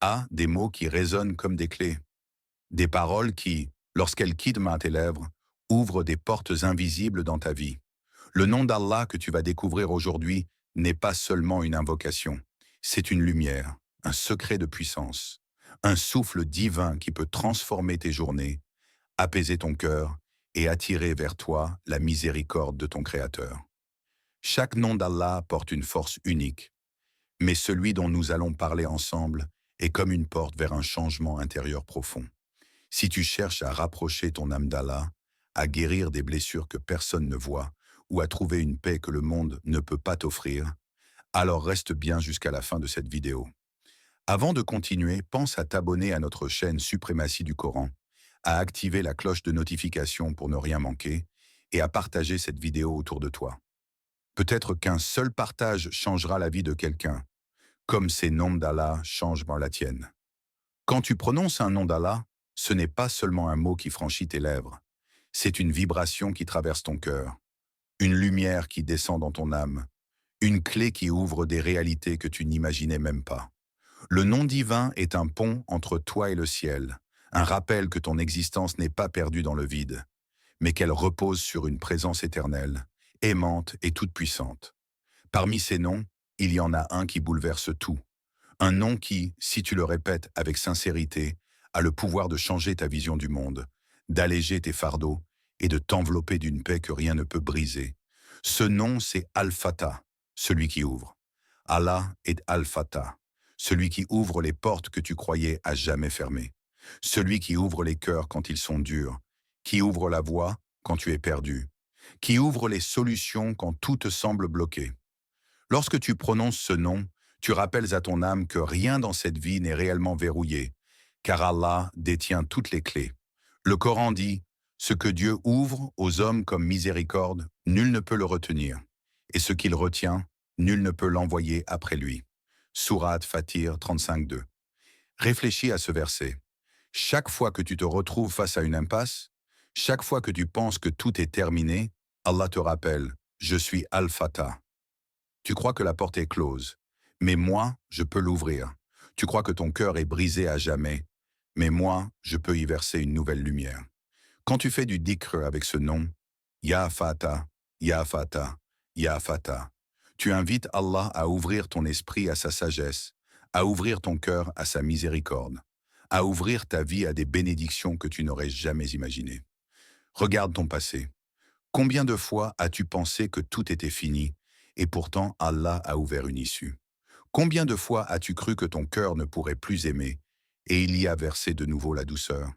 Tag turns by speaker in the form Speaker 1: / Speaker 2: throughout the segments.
Speaker 1: A, des mots qui résonnent comme des clés. Des paroles qui, lorsqu'elles quittent tes lèvres, ouvrent des portes invisibles dans ta vie. Le nom d'Allah que tu vas découvrir aujourd'hui n'est pas seulement une invocation. C'est une lumière, un secret de puissance, un souffle divin qui peut transformer tes journées, apaiser ton cœur et attirer vers toi la miséricorde de ton Créateur. Chaque nom d'Allah porte une force unique, mais celui dont nous allons parler ensemble est comme une porte vers un changement intérieur profond. Si tu cherches à rapprocher ton âme d'Allah, à guérir des blessures que personne ne voit, ou à trouver une paix que le monde ne peut pas t'offrir, alors reste bien jusqu'à la fin de cette vidéo. Avant de continuer, pense à t'abonner à notre chaîne Suprématie du Coran, à activer la cloche de notification pour ne rien manquer, et à partager cette vidéo autour de toi. Peut-être qu'un seul partage changera la vie de quelqu'un, comme ces noms d'Allah changent la tienne. Quand tu prononces un nom d'Allah, ce n'est pas seulement un mot qui franchit tes lèvres, c'est une vibration qui traverse ton cœur, une lumière qui descend dans ton âme, une clé qui ouvre des réalités que tu n'imaginais même pas. Le nom divin est un pont entre toi et le ciel, un rappel que ton existence n'est pas perdue dans le vide, mais qu'elle repose sur une présence éternelle, aimante et toute puissante. Parmi ces noms, il y en a un qui bouleverse tout. Un nom qui, si tu le répètes avec sincérité, a le pouvoir de changer ta vision du monde, d'alléger tes fardeaux et de t'envelopper d'une paix que rien ne peut briser. Ce nom, c'est Al-Fatah, celui qui ouvre. Allah est Al-Fatah, celui qui ouvre les portes que tu croyais à jamais fermées. Celui qui ouvre les cœurs quand ils sont durs, qui ouvre la voie quand tu es perdu, qui ouvre les solutions quand tout te semble bloqué. Lorsque tu prononces ce nom, tu rappelles à ton âme que rien dans cette vie n'est réellement verrouillé, car Allah détient toutes les clés. Le Coran dit, « Ce que Dieu ouvre aux hommes comme miséricorde, nul ne peut le retenir, et ce qu'il retient, nul ne peut l'envoyer après lui. » Sourate Fatir 35:2. Réfléchis à ce verset. Chaque fois que tu te retrouves face à une impasse, chaque fois que tu penses que tout est terminé, Allah te rappelle, « Je suis Al-Fatah. » Tu crois que la porte est close, mais moi, je peux l'ouvrir. Tu crois que ton cœur est brisé à jamais, mais moi, je peux y verser une nouvelle lumière. Quand tu fais du dhikr avec ce nom, Ya Fatah, Ya Fatah, Ya Fatah, tu invites Allah à ouvrir ton esprit à sa sagesse, à ouvrir ton cœur à sa miséricorde, à ouvrir ta vie à des bénédictions que tu n'aurais jamais imaginées. Regarde ton passé. Combien de fois as-tu pensé que tout était fini, et pourtant Allah a ouvert une issue? Combien de fois as-tu cru que ton cœur ne pourrait plus aimer, et il y a versé de nouveau la douceur?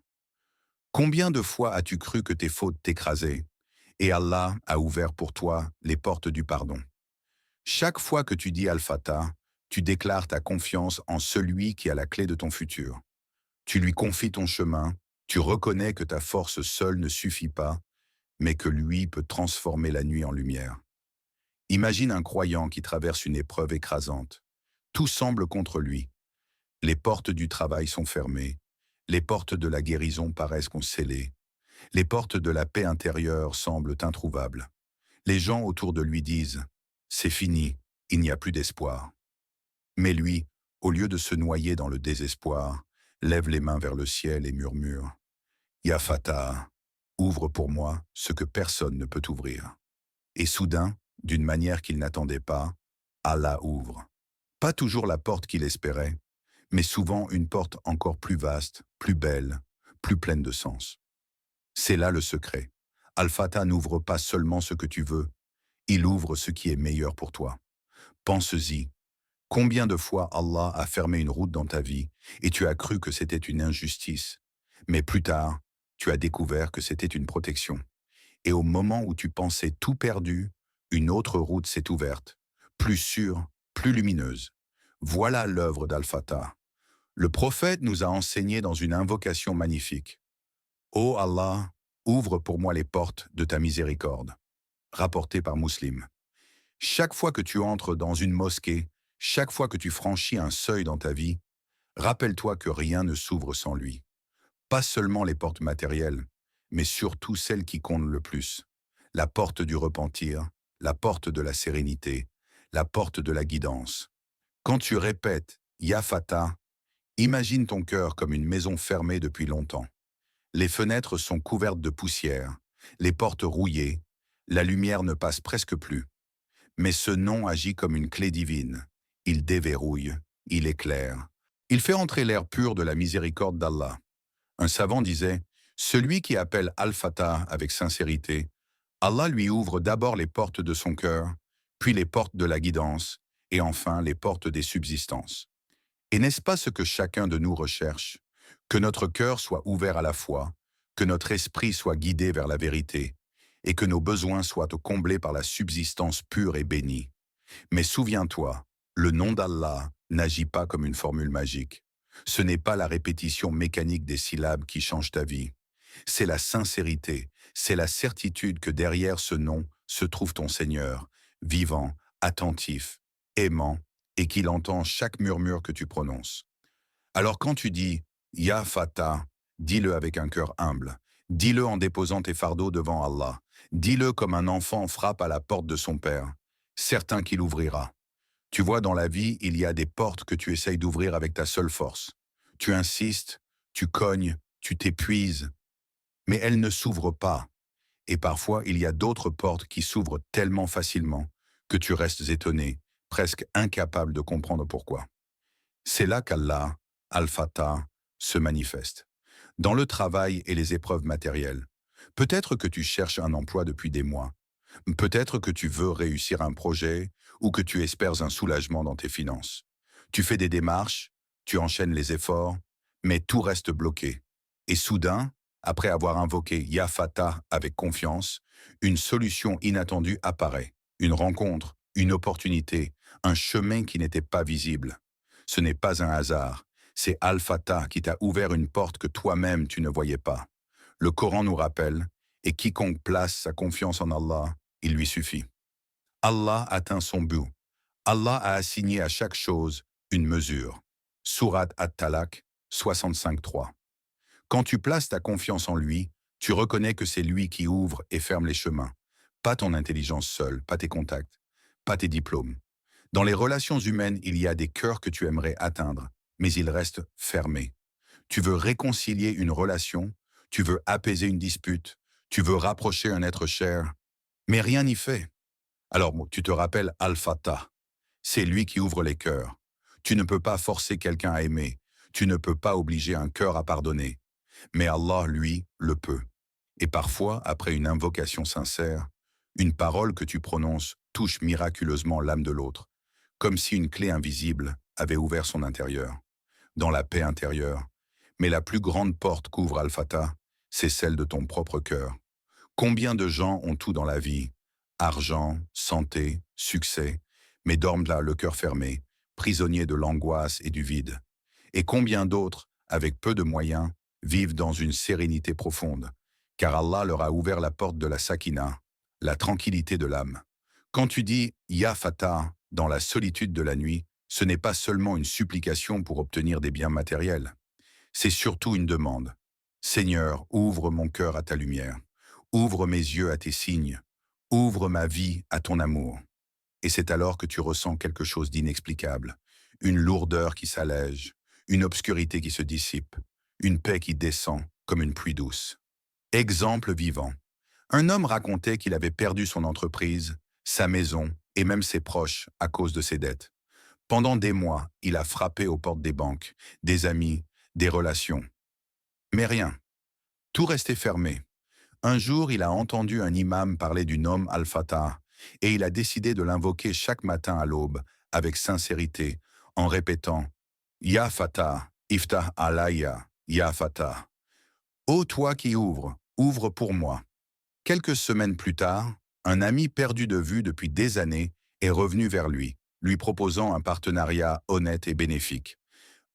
Speaker 1: Combien de fois as-tu cru que tes fautes t'écrasaient, et Allah a ouvert pour toi les portes du pardon? Chaque fois que tu dis Al-Fatah, tu déclares ta confiance en celui qui a la clé de ton futur. Tu lui confies ton chemin, tu reconnais que ta force seule ne suffit pas, mais que lui peut transformer la nuit en lumière. Imagine un croyant qui traverse une épreuve écrasante. Tout semble contre lui. Les portes du travail sont fermées. Les portes de la guérison paraissent scellées. Les portes de la paix intérieure semblent introuvables. Les gens autour de lui disent « C'est fini, il n'y a plus d'espoir ». Mais lui, au lieu de se noyer dans le désespoir, lève les mains vers le ciel et murmure « Ya Fatah, ouvre pour moi ce que personne ne peut ouvrir ». Et soudain, d'une manière qu'il n'attendait pas, Allah ouvre. Pas toujours la porte qu'il espérait, mais souvent une porte encore plus vaste, plus belle, plus pleine de sens. C'est là le secret. Al-Fatah n'ouvre pas seulement ce que tu veux, il ouvre ce qui est meilleur pour toi. Pense-y. Combien de fois Allah a fermé une route dans ta vie et tu as cru que c'était une injustice, mais plus tard, tu as découvert que c'était une protection. Et au moment où tu pensais tout perdu, une autre route s'est ouverte, plus sûre, plus lumineuse. Voilà l'œuvre d'Al-Fatah. Le prophète nous a enseigné dans une invocation magnifique. Ô Allah, ouvre pour moi les portes de ta miséricorde. Rapporté par Muslim. Chaque fois que tu entres dans une mosquée, chaque fois que tu franchis un seuil dans ta vie, rappelle-toi que rien ne s'ouvre sans lui. Pas seulement les portes matérielles, mais surtout celles qui comptent le plus. La porte du repentir, la porte de la sérénité, la porte de la guidance. Quand tu répètes « Ya Fatah », Imagine ton cœur comme une maison fermée depuis longtemps. Les fenêtres sont couvertes de poussière, les portes rouillées, la lumière ne passe presque plus. Mais ce nom agit comme une clé divine. Il déverrouille, il éclaire. Il fait entrer l'air pur de la miséricorde d'Allah. Un savant disait, « Celui qui appelle Al-Fatah avec sincérité, Allah lui ouvre d'abord les portes de son cœur, puis les portes de la guidance, et enfin les portes des subsistances. » Et n'est-ce pas ce que chacun de nous recherche? Que notre cœur soit ouvert à la foi, que notre esprit soit guidé vers la vérité, et que nos besoins soient comblés par la subsistance pure et bénie. Mais souviens-toi, le nom d'Allah n'agit pas comme une formule magique. Ce n'est pas la répétition mécanique des syllabes qui change ta vie. C'est la sincérité, c'est la certitude que derrière ce nom se trouve ton Seigneur, vivant, attentif, aimant, et qu'il entend chaque murmure que tu prononces. Alors quand tu dis « Ya Fatah », dis-le avec un cœur humble. Dis-le en déposant tes fardeaux devant Allah. Dis-le comme un enfant frappe à la porte de son père, certain qu'il ouvrira. Tu vois, dans la vie, il y a des portes que tu essayes d'ouvrir avec ta seule force. Tu insistes, tu cognes, tu t'épuises, mais elles ne s'ouvrent pas. Et parfois, il y a d'autres portes qui s'ouvrent tellement facilement que tu restes étonné, presque incapable de comprendre pourquoi. C'est là qu'Allah, Al-Fatah, se manifeste. Dans le travail et les épreuves matérielles. Peut-être que tu cherches un emploi depuis des mois. Peut-être que tu veux réussir un projet ou que tu espères un soulagement dans tes finances. Tu fais des démarches, tu enchaînes les efforts, mais tout reste bloqué. Et soudain, après avoir invoqué Ya Fatah avec confiance, une solution inattendue apparaît. Une rencontre, une opportunité, un chemin qui n'était pas visible. Ce n'est pas un hasard, c'est Al-Fatah qui t'a ouvert une porte que toi-même tu ne voyais pas. Le Coran nous rappelle, et quiconque place sa confiance en Allah, il lui suffit. Allah atteint son but. Allah a assigné à chaque chose une mesure. Sourate At-Talaq 65.3. Quand tu places ta confiance en lui, tu reconnais que c'est lui qui ouvre et ferme les chemins. Pas ton intelligence seule, pas tes contacts, pas tes diplômes. Dans les relations humaines, il y a des cœurs que tu aimerais atteindre, mais ils restent fermés. Tu veux réconcilier une relation, tu veux apaiser une dispute, tu veux rapprocher un être cher, mais rien n'y fait. Alors tu te rappelles Al-Fatah. C'est lui qui ouvre les cœurs. Tu ne peux pas forcer quelqu'un à aimer, tu ne peux pas obliger un cœur à pardonner. Mais Allah, lui, le peut. Et parfois, après une invocation sincère, une parole que tu prononces touche miraculeusement l'âme de l'autre, comme si une clé invisible avait ouvert son intérieur, dans la paix intérieure. Mais la plus grande porte qu'ouvre Al-Fatah, c'est celle de ton propre cœur. Combien de gens ont tout dans la vie, argent, santé, succès, mais dorment là le cœur fermé, prisonniers de l'angoisse et du vide. Et combien d'autres, avec peu de moyens, vivent dans une sérénité profonde, car Allah leur a ouvert la porte de la sakina, la tranquillité de l'âme. Quand tu dis « Ya Fatah » dans la solitude de la nuit, ce n'est pas seulement une supplication pour obtenir des biens matériels. C'est surtout une demande. Seigneur, ouvre mon cœur à ta lumière. Ouvre mes yeux à tes signes. Ouvre ma vie à ton amour. Et c'est alors que tu ressens quelque chose d'inexplicable. Une lourdeur qui s'allège, une obscurité qui se dissipe, une paix qui descend comme une pluie douce. Exemple vivant. Un homme racontait qu'il avait perdu son entreprise, sa maison et même ses proches à cause de ses dettes. Pendant des mois, il a frappé aux portes des banques, des amis, des relations. Mais rien. Tout restait fermé. Un jour, il a entendu un imam parler du nom Al-Fatah et il a décidé de l'invoquer chaque matin à l'aube, avec sincérité, en répétant « Ya Fatah, iftah alayya, Ya Fatah ». Ô toi qui ouvres, ouvre pour moi. Quelques semaines plus tard, un ami perdu de vue depuis des années est revenu vers lui proposant un partenariat honnête et bénéfique.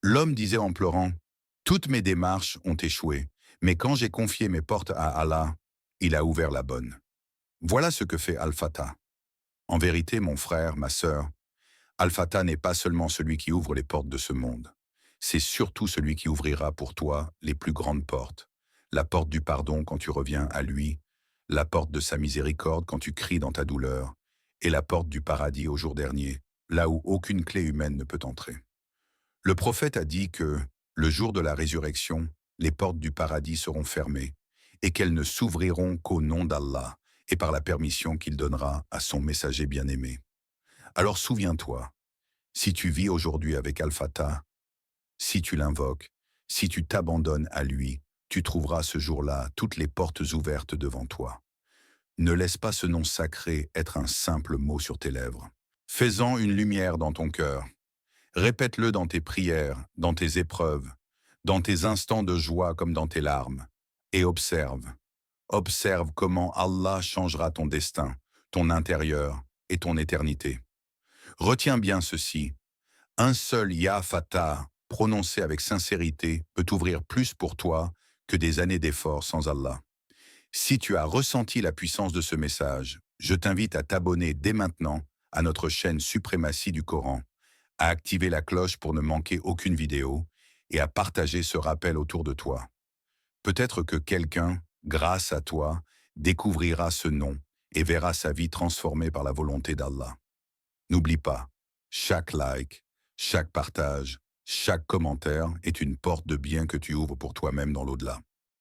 Speaker 1: L'homme disait en pleurant « Toutes mes démarches ont échoué, mais quand j'ai confié mes portes à Allah, il a ouvert la bonne. » Voilà ce que fait Al-Fatah. En vérité, mon frère, ma sœur, Al-Fatah n'est pas seulement celui qui ouvre les portes de ce monde. C'est surtout celui qui ouvrira pour toi les plus grandes portes. La porte du pardon quand tu reviens à lui, la porte de sa miséricorde quand tu cries dans ta douleur, et la porte du paradis au jour dernier, là où aucune clé humaine ne peut entrer. Le prophète a dit que Le jour de la résurrection, les portes du paradis seront fermées, et qu'elles ne s'ouvriront qu'au nom d'Allah et par la permission qu'il donnera à son messager bien-aimé. Alors souviens-toi, si tu vis aujourd'hui avec Al-Fatah, si tu l'invoques, si tu t'abandonnes à lui, tu trouveras ce jour-là toutes les portes ouvertes devant toi. Ne laisse pas ce nom sacré être un simple mot sur tes lèvres. Fais-en une lumière dans ton cœur. Répète-le dans tes prières, dans tes épreuves, dans tes instants de joie comme dans tes larmes. Et observe. Observe comment Allah changera ton destin, ton intérieur et ton éternité. Retiens bien ceci. Un seul Ya Fatah, prononcé avec sincérité, peut ouvrir plus pour toi que des années d'efforts sans Allah. Si tu as ressenti la puissance de ce message, je t'invite à t'abonner dès maintenant à notre chaîne Suprématie du Coran, à activer la cloche pour ne manquer aucune vidéo et à partager ce rappel autour de toi. Peut-être que quelqu'un, grâce à toi, découvrira ce nom et verra sa vie transformée par la volonté d'Allah. N'oublie pas, chaque like, chaque partage, chaque commentaire est une porte de bien que tu ouvres pour toi-même dans l'au-delà.